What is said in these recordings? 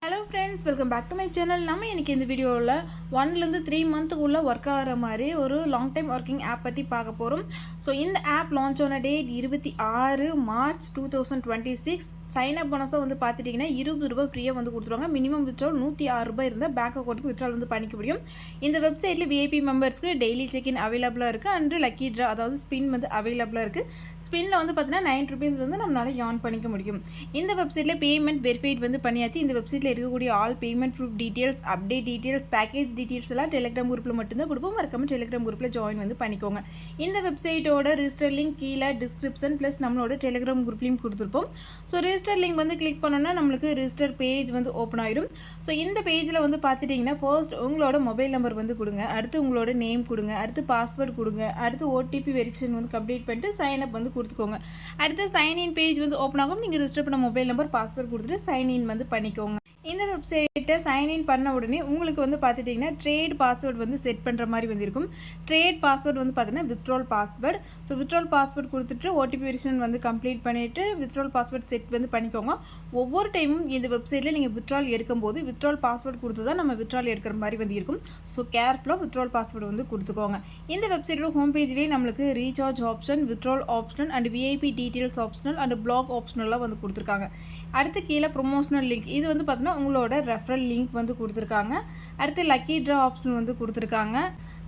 Hello friends, welcome back to my channel. நம்ம இன்னைக்கு இந்த வீடியோல 1 ல இருந்து 3 மந்த்க்குள்ள வர்க் ஆகற மாதிரி ஒரு லாங் டைம் வர்க்கிங் ஆப் பத்தி பார்க்க போறோம். சோ இந்த ஆப் லான்ச் ஆன டேட் 26 மார்ச் 2026. சைன் அப் போனஸா வந்து பாத்துட்டீங்கன்னா ₹20 ஃப்ரீயா வந்து கொடுத்துருவாங்க. மினிமம் வித்ட்ரால் ₹106 இருந்தா பேங்க் அக்கவுண்ட்க்கு வித்ட்ரால் வந்து பண்ணிக்க முடியும். இந்த வெப்சைட்ல VIP மெம்பர்ஸ்க்கு டெய்லி செக் இன் அவேலபிளா இருக்கு அண்ட் லக்கி டிரா அதாவது ஸ்பின் வந்து அவேலபிளா இருக்கு. ஸ்பின்ல வந்து பாத்தீங்கன்னா ₹9 ல இருந்து நம்மளால earn பண்ணிக்க முடியும். இந்த வெப்சைட்ல பேமெண்ட் வெரிஃபைட் வந்து பண்ணியாச்சு. இந்த வெப்சைட்ல இருக்கக்கூடிய all payment proof details, update details, package details எல்லாம் Telegram குரூப்ல மட்டும் தான் கொடுப்போம். மறக்காம Telegram குரூப்ல ஜாயின் வந்து பண்ணிக்கோங்க. இந்த வெப்சைட்டோட ரெஜிஸ்டர் லிங்க் கீழ டிஸ்கிரிப்ஷன் பிளஸ் நம்மளோட Telegram குரூப்லயும் கொடுத்திருப்போம். சோ ரெஜிஸ்டர் லிங்க் வந்து கிளிக் பண்ணோம்னா நமக்கு ரெஜிஸ்டர் பேஜ் வந்து ஓபன் ஆயிடும். சோ இந்த பேஜ்ல வந்து பாத்துட்டீங்கன்னா ஃபர்ஸ்ட் உங்களோட மொபைல் நம்பர் வந்து கொடுங்க. அடுத்து உங்களோட நேம் கொடுங்க. அடுத்து பாஸ்வேர்ட் கொடுங்க. அடுத்து OTP வெரிஃபிகேஷன் வந்து கம்ப்ளீட் பண்ணிட்டு சைன் அப் வந்து கொடுத்துக்கோங்க. அடுத்து சைன் இன் பேஜ் வந்து ஓபன் ஆகும். நீங்க ரெஜிஸ்டர் பண்ண மொபைல் நம்பர் பாஸ்வேர்ட் கொடுத்துட்டு சைன் இன் வந்து பண்ணிக்கோங்க. இந்த வெப்சைட்டை சைன் இன் பண்ண உடனே உங்களுக்கு வந்து பார்த்துட்டிங்கன்னா ட்ரேட் பாஸ்வேர்டு வந்து செட் பண்ணுற மாதிரி வந்து இருக்கும். ட்ரேட் பாஸ்வேர்டு வந்து பார்த்தீங்கன்னா withdrawal password. So withdrawal password கொடுத்துட்டு OTP வெரிஃபிகேஷன் வந்து கம்ப்ளீட் பண்ணிவிட்டு வித்ட்ரால் பாஸ்வேர்டு செட் வந்து பண்ணிக்கோங்க. ஒவ்வொரு டைமும் இந்த வெப்சைட்டில் நீங்கள் வித்ட்ரால் எடுக்கும்போது வித்ட்ரால் பாஸ்வேர்டு கொடுத்து தான் நம்ம வித்ட்ரால் எடுக்கிற மாதிரி வந்து இருக்கும். ஸோ கேர்ஃபுல்லாக வித்ட்ரால் பாஸ்வேர்டு வந்து கொடுத்துக்கோங்க. இந்த வெப்சைட்டோட ஹோம் பேஜ்லேயே நம்மளுக்கு recharge option, withdraw option and VIP details optional and block ஆப்ஷனெல்லாம் வந்து கொடுத்துருக்காங்க. அடுத்து கீழே ப்ரொமோஷனல் லிங்க் இது வந்து பார்த்தீங்கன்னா உங்களோட ரெஃபரல் லிங்க் வந்து கொடுத்துருக்காங்க. அடுத்து லக்கி ட்ரா ஆப்ஷன் வந்து கொடுத்துருக்காங்க.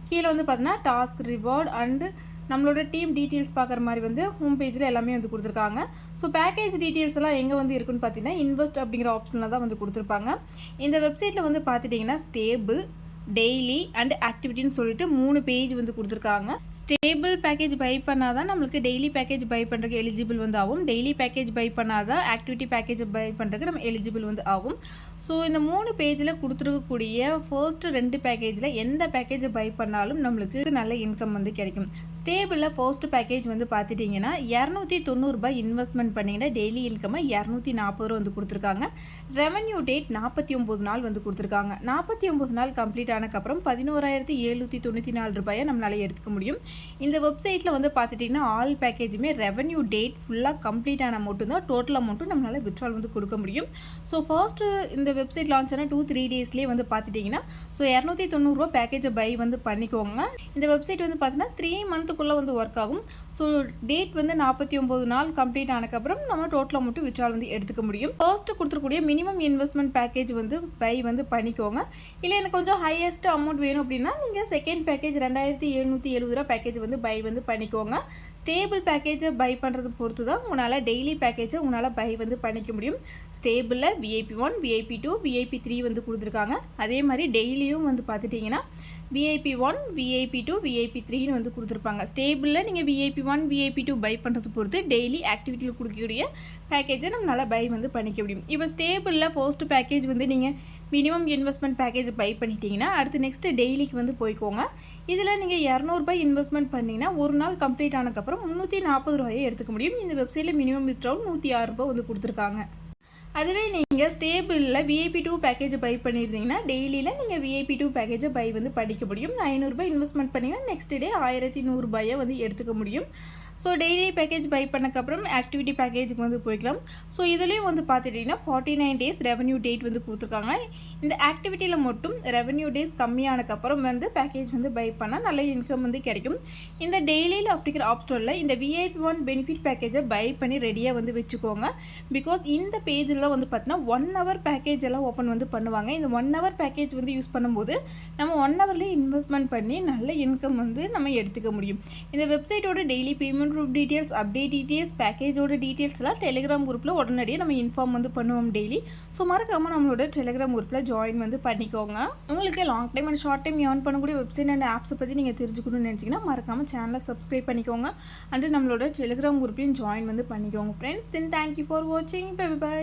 கீழே வந்து பார்த்தீங்கன்னா டாஸ்க் ரிவார்ட் அண்டு நம்மளோட டீம் டீட்டெயில்ஸ் பார்க்குற மாதிரி வந்து ஹோம் பேஜில் எல்லாமே வந்து கொடுத்துருக்காங்க. ஸோ பேக்கேஜ் டீட்டெயில்ஸ் எல்லாம் எங்கே வந்து இருக்குன்னு பார்த்தீங்கன்னா இன்வெஸ்ட் அப்படிங்கிற ஆப்ஷனில் தான் வந்து கொடுத்துருப்பாங்க. இந்த வெப்சைட்டில் வந்து பார்த்துட்டிங்கன்னா ஸ்டேபிள், டெய்லி அண்ட் ஆக்டிவிட்டின்னு சொல்லிட்டு 3 பேஜ் வந்து கொடுத்துருக்காங்க. ஸ்டேபிள் பேக்கேஜ் பை பண்ணாதான் நம்மளுக்கு டெய்லி பேக்கேஜ் பை பண்ணுறதுக்கு எலிஜிபிள் வந்து ஆகும். டெய்லி பேக்கேஜ் பை பண்ணாதான் ஆக்டிவிட்டி பேக்கேஜ் பை பண்ணுறதுக்கு நம்ம எலிஜிபிள் வந்து ஆகும். ஸோ இந்த 3 பேஜில் கொடுத்துருக்கக்கூடிய ஃபர்ஸ்ட் 2 பேக்கேஜில் எந்த பேக்கேஜ் பை பண்ணாலும் நம்மளுக்கு நல்ல இன்கம் வந்து கிடைக்கும். ஸ்டேபிளில் ஃபர்ஸ்ட் பேக்கேஜ் வந்து பார்த்துட்டிங்கன்னா ₹290 இன்வெஸ்ட்மெண்ட் பண்ணிங்கன்னா டெய்லி இன்கம்மை ₹240 வந்து கொடுத்துருக்காங்க. ரெவன்யூ டேட் 49 நாள் வந்து கொடுத்துருக்காங்க. 49 நாள் கம்ப்ளீட் ஆனதுக்கப்புறம் ₹11,794 நம்மளால எடுத்துக்க முடியும். இந்த வெப்சைட்டில் வந்து பார்த்துட்டிங்கன்னா ஆல் பேக்கேஜுமே ரெவன்யூ டேட் ஃபுல்லாக கம்ப்ளீட் ஆனால் மட்டும்தான் டோட்டல் அமௌண்ட்டும் நம்மளால் வித்ட்ரால் வந்து கொடுக்க முடியும். ஸோ ஃபர்ஸ்ட்டு இந்த வெப்சைட் லான்ச் ஆன 2-3 டேஸ்லேயே வந்து பார்த்துட்டிங்கன்னா ஸோ ₹290 பேக்கேஜை பை வந்து பண்ணிக்கோங்க. இந்த வெப்சைட் வந்து பார்த்தீங்கன்னா 3 மந்த்துக்குள்ளே வந்து ஒர்க் ஆகும். ஸோ டேட் வந்து 49 நாள் கம்ப்ளீட் ஆனதுக்கப்புறம் நம்ம டோட்டல் அமௌண்ட்டு வித்ட்ரால் வந்து எடுத்துக்க முடியும். ஃபர்ஸ்ட்டு கொடுத்துருக்கூடிய மினிமம் இன்வெஸ்ட்மெண்ட் பேக்கேஜ் வந்து பை வந்து பண்ணிக்கோங்க. இல்லை எனக்கு கொஞ்சம் ஹையஸ்ட் அமௌண்ட் வேணும் அப்படின்னா நீங்கள் செகண்ட் பேக்கேஜ் ₹2,770 பேக்கேஜ் வந்து பை வந்து பண்ணிக்கோங்க. ஸ்டேபிள் பேக்கேஜை பை பண்ணுறது பொறுத்து தான் உங்களால் டெய்லி பேக்கேஜை உங்களால் பை வந்து பண்ணிக்க முடியும். ஸ்டேபிளில் VIP1, VIP2, VIP3 வந்து கொடுத்துருக்காங்க. அதே மாதிரி டெய்லியும் வந்து பார்த்துட்டிங்கன்னா VIP1, VIP2, VIP3ன்னு வந்து கொடுத்துருப்பாங்க. ஸ்டேபிளில் நீங்கள் VIP1, VIP2 பை பண்ணுறது பொறுத்து டெய்லி ஆக்டிவிட்டியில் கொடுக்கக்கூடிய பேக்கேஜை நம்மளால் பை வந்து பண்ணிக்க முடியும். இப்போ ஸ்டேபிளில் ஃபர்ஸ்ட் பேக்கேஜ் வந்து நீங்கள் மினிமம் இன்வெஸ்ட்மெண்ட் பேக்கேஜ் பை பண்ணிட்டீங்கன்னா அடுத்து நெக்ஸ்ட்டு டெய்லிக்கு வந்து போய்க்கோங்க. இதில் நீங்கள் ₹200 இன்வெஸ்ட்மெண்ட் பண்ணிங்கன்னா ஒரு நாள் கம்ப்ளீட் ஆனதுக்கப்புறம் ₹340 எடுத்துக்க முடியும். இந்த வெப்சைட்டில் மினிமம் வித்ட்ரால் ₹106 வந்து கொடுத்துருக்காங்க. அதுவே நீங்கள் ஸ்டேபிளில் VIP2 பேக்கேஜ் பை பண்ணியிருந்தீங்கன்னா டெய்லியில் நீங்கள் VIP2 பேக்கேஜை பை வந்து படிக்க முடியும். ₹500 இன்வெஸ்ட்மெண்ட் பண்ணிங்கன்னா நெக்ஸ்ட் டே ₹1100 வந்து எடுத்துக்க முடியும். ஸோ டெய்லி பேக்கேஜ் பை பண்ணக்கப்புறம் ஆக்டிவிட்டி பேக்கேஜுக்கு வந்து போய்க்கலாம். ஸோ இதுலேயும் வந்து பார்த்துட்டிங்கன்னா 49 டேஸ் ரெவன்யூ டேட் வந்து கொடுத்துருக்காங்க. இந்த ஆக்டிவிட்டியில் மட்டும் ரெவன்யூ டேஸ் கம்மியானதுக்கப்புறம் வந்து பேக்கேஜ் வந்து பை பண்ணால் நல்ல இன்கம் வந்து கிடைக்கும். இந்த டெய்லியில் அப்படிங்கிற ஆப்ஷனில் இந்த VIP1 பெனிஃபிட் பேக்கேஜை பை பண்ணி ரெடியாக வந்து வச்சுக்கோங்க. பிகாஸ் இந்த பேஜில் வந்து பார்த்தீங்கன்னா 1 ஹவர் பேக்கேஜ் எல்லாம் ஓப்பன் வந்து பண்ணுவாங்க. இந்த 1 ஹவர் பேக்கேஜ் வந்து யூஸ் பண்ணும்போது நம்ம 1 ஹவர்லேயே இன்வெஸ்ட்மெண்ட் பண்ணி நல்ல இன்கம் வந்து நம்ம எடுத்துக்க முடியும். இந்த வெப்சைட்டோட daily payment proof details, update details, பேக்கேஜோட டீட்டெயில்ஸ் எல்லாம் Telegram குரூப்பில் உடனடியே நம்ம இன்ஃபார்ம் வந்து பண்ணுவோம் டெய்லி. ஸோ மறக்காமல் நம்மளோட Telegram குரூப்பில் ஜாயின் வந்து பண்ணிக்கோங்க. உங்களுக்கு long time and short time earn பண்ணக்கூடிய வெப்சைட் அண்ட் ஆப்ஸை பற்றி நீங்கள் தெரிஞ்சுக்கணும்னு நினச்சிங்கன்னா மறக்காமல் சேனலை சப்ஸ்கிரைப் பண்ணிக்கோங்க அண்ட் நம்மளோட Telegram குரூப்லையும் ஜாயின் வந்து பண்ணிக்கோங்க ஃப்ரெண்ட்ஸ். தென் தேங்க்யூ ஃபார் வாட்சிங். Bye by.